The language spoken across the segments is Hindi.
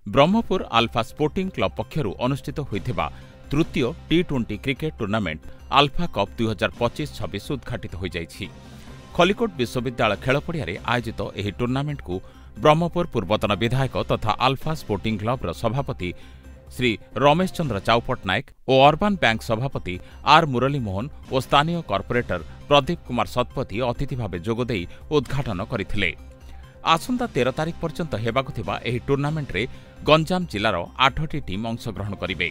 ब्रह्मपुर आल्फा स्पोर्टिंग क्लब पक्षरु अनुष्ठित होइथिबा तृतीय टी20 क्रिकेट टूर्नामेंट आल्फा कप 2025-26 उद्घाटित हो जाइछि। खलिकोट विश्वविद्यालय खेलपड़िया आयोजित एही टूर्नामेंट को ब्रह्मपुर पूर्वतन विधायक तथा आल्फा स्पोर्टिंग क्लब सभापति श्री रमेश चंद्र चाउ पट्टनायक और अर्बन बैंक सभापति आर मुरली मोहन और स्थानीय कॉर्पोरेटर प्रदीप कुमार शतपथी अतिथि भाव जोगदे उद्घाटन करथिले। आसंता 13 तारिख पर्यंत हेबाकु थिबा एही टूर्नामेंट रे गंजाम जिलार 8टी टीम अंशग्रहण करिवे।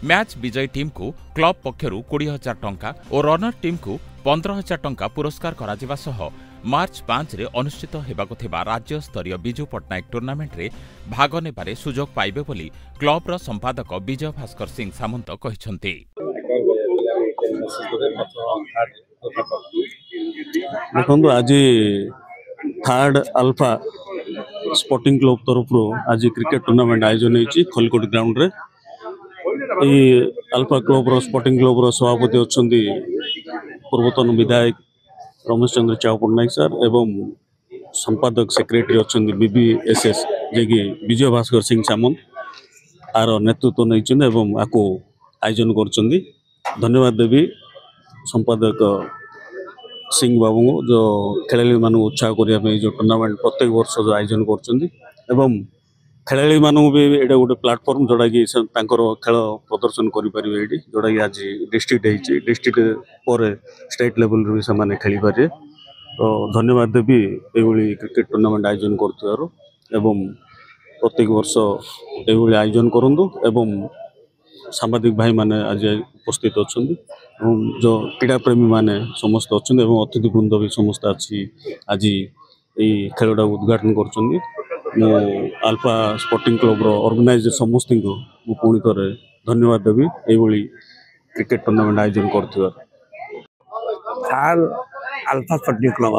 मैच विजयी टीम को क्लब पक्षरु 20,000 टंका और रनर टीम को 15,000 टंका पुरस्कार कराजिबा सह मार्च 5 रे अनुष्ठित हेबाकु थिबा राज्य स्तरीय बिजू पट्टनायक टूर्नामेंट रे भाग नेबारे सुजोग पाइबे बोली क्लब रो संपादक विजय भास्कर सिंह सामंत कहिसंती। देखो आज थर्ड अल्फा स्पोर्टिंग क्लब तरफ आज क्रिकेट टूर्नामेंट आयोजन होती खलिकोट ग्राउंड रे। अल्फा क्लब स्पोर्टिंग क्लब सभापति अच्छा पूर्वतन विधायक रमेश चंद्र चाउ पट्टनायक सर एवं संपादक सेक्रेटरी अच्छा BBSS जे कि विजय भास्कर सिंह सामंत आर नेतृत्व नहीं एवं आपको आयोजन कर धन्यवाद देवी संपादक सिंह बाबू जो खेलाड़ी मान उत्साह करने जो टूर्नामेंट प्रत्येक वर्ष जो आयोजन कर खेलाड़ी मानू भी ये गोटे प्लाटफर्म जोड़ा कि खेल प्रदर्शन करें जोड़ा कि आज डिस्ट्रिक्ट होती डिस्ट्रिक्ट पर स्टेट लेवल भी से खेली पारे। तो धन्यवाद देवी ये क्रिकेट टूर्नामेंट आयोजन कर प्रत्येक वर्ष ये आयोजन करूँ एवं सांबादिक भाई माने आज उपस्थित अच्छा जो क्रीड़ा प्रेमी माने समस्त अच्छा अतिथि वृंद भी समस्त आज खेलटा उद्घाटन कर आल्फा स्पोर्टिंग क्लब ऑर्गेनाइजर समस्त को पुणी थे धन्यवाद देवी ये क्रिकेट टूर्नामेंट आयोजन कर alpha sporting club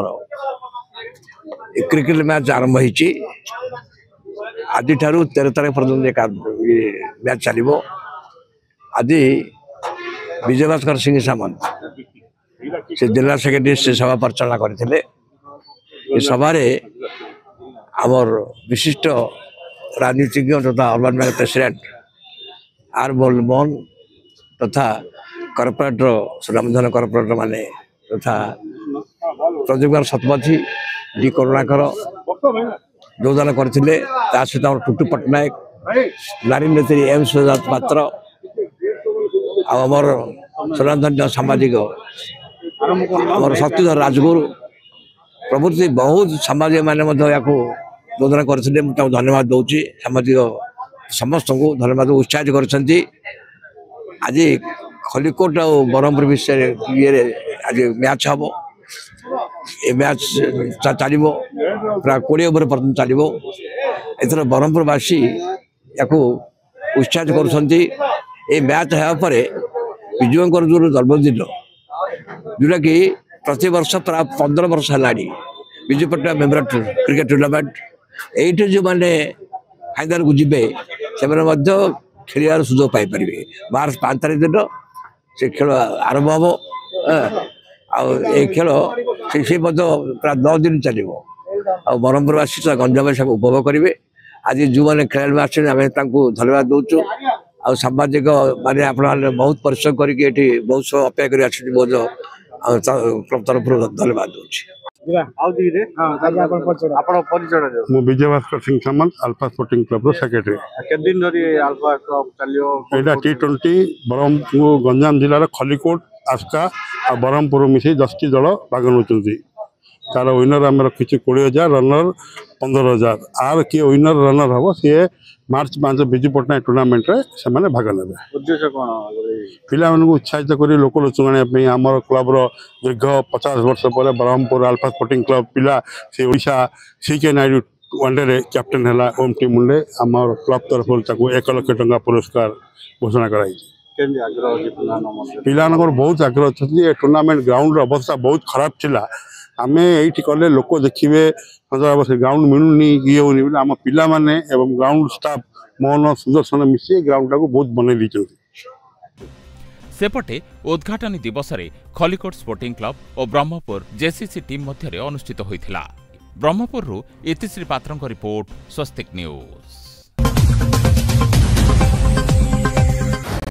cricket match आरंभ होती आज 13 तारीख पर्यटन मैच चलो। आज विजय भास्कर सिंह सामंत से जिला सेक्रेटरी से सभा परिचालना करते सभा आमर विशिष्ट राजनीतिज्ञ तथा अर्बन बैंक प्रेसिडेंट आर मुरली मोहन तथा कॉर्पोरेटर रामधन कॉर्पोरेटर माने तथा प्रदीप कुमार शतपथी डी करुणाकर योगदान करते सहित टुटू पट्टनायक नारी नेत्री एम सुजात पात्र आमर स्वनाधन्य सामाजिक आमर शक्तिधर राजगुरु प्रभृति बहुत सामाजिक माने योजना करते धन्यवाद दूसरी सामाजिक समस्त को धन्यवाद उत्साहित कर। आज खलिकोट और ब्रह्मपुर विषय ये आज मैच हम ये मैच चलो प्राय 20 ओवर पर्यटन चलो। एथर ब्रह्मपुरवासी या उत्साहित कर मैच होगापर विजुर जो जन्मदिन जोटा कि प्रति वर्ष प्राय 15 वर्ष है Biju Patnaik memorial cricket tournament ये जो मैंने फाइनाल को जीवे से खेल सुजोग पाइपर। मार्च 5 तारीख दिन से खेल आरंभ हम खेल से प्राय 9 दिन चलो ब्रह्मपुरवासी गंजाम सब उपभोग करेंगे। आज जो मैंने खेल में आम धन्यवाद दूचु आ सामाजिक माने आप बहुत परिश्रम करके बहुत समय अपेक्षा कर तरफ धन्यवाद दूसरी। विजय भास्कर सिंह सामंत अल्फा स्पोर्टिंग क्लब सेक्रेटरी। टी20 ब्रह्मपुर गंजाम जिलार खलिकोट आस्का और ब्रह्मपुर मिसे 10टी दल भाग नौ तार विनर आम रखी 20,000 रनर 15,000 आर किए विनर रनर हम सी मार्च 5 विजु पट्टनायक टूर्नामेंट से भाग ने पिला उत्साहित कर लोकलोचन आने आम क्लब दीर्घ 50 वर्ष पर ब्रह्मपुर अल्फा स्पोर्टिंग क्लब पिला से Odisha CK Naidu one day captain है ओम टीम मुंडे आम क्लब तरफ 1 लाख टंका पुरस्कार घोषणा कराई। पिला बहुत आग्रह अच्छा टूर्नामेंट ग्राउंड अवस्था बहुत खराब थिला आम ये कले लोक देखिए से ग्राउंड मिलूनी ये होनी बोले आम पिला माने एवं ग्राउंड स्टाफ मोहन सुदर्शन मिसी ग्राउंड टाक बहुत बनई सेपटे उद्घाटनी दिवस रे खलिकोट स्पोर्टिंग क्लब और ब्रह्मपुर JCC टीम मध्य अनुष्ठित होइथिला। ब्रह्मपुर इतिश्री पात्रଙ୍କ रिपोर्ट स्वस्तिक न्यूज।